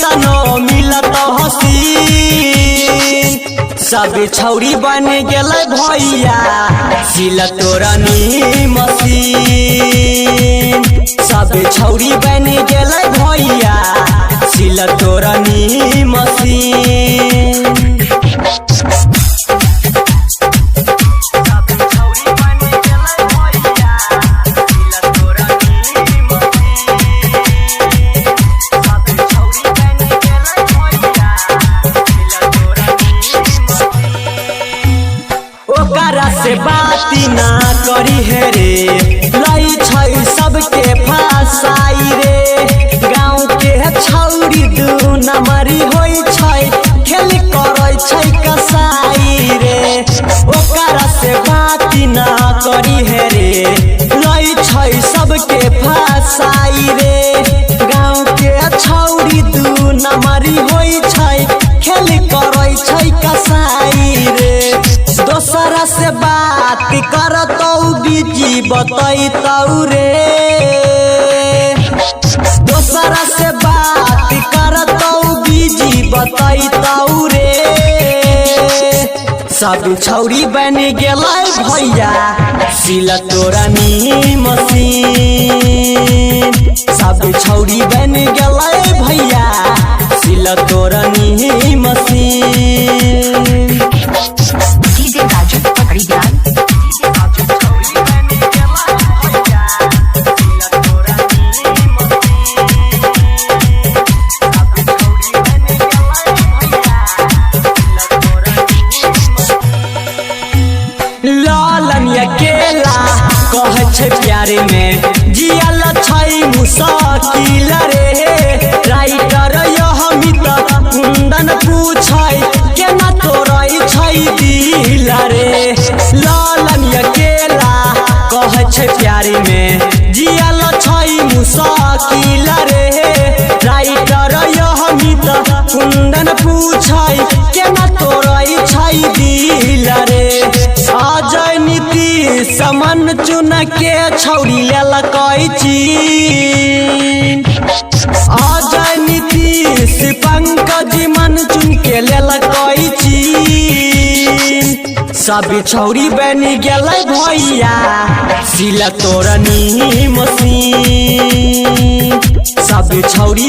ऐसनो मिलत हसीन सब छौरी बन गेलै भैया सिल तोरनी मशीन सब छौरी बन गेलै भैया सिल तोरनी मशीन से बाती ना करी है रे लई छै सबके फसाई रे गाँव के छौरी दू नंबरी होई छै खेल करै छै कसाई रे ओकरा से बाती ना करी है रे लई छै सबके फसाई रे गाँव के छौरी दू नंबरी होई छै खेल करै छै कसाई रे दोसरा से बात करतौ बीजी बतैतौ रे दोसरा से बात करतौ बीजी बतैतौ रे सब छौरी बन गेलै भैया सिल तोरनी मशीन सब छौरी बन गेलै भैया सिल तोरनी मशीन अकेला कहे छै प्यारे में जियल छै मुश्किल रे राइटर यहमित कुंदन पूछै केना तोरै छै दिल रे लालन अकेला कहे छै प्यारे में जियल छै मुश्किल रे राइटर यहमित कुंदन पूछै केना तोरै छै दिल रे अजय समन चुन के छौरी लेलकै चीन अजय नीतीश पंकज मन चुन के लेलकै चीन सब छौरी बन गेलै भैया सिल तोरनी मशीन सब छौरी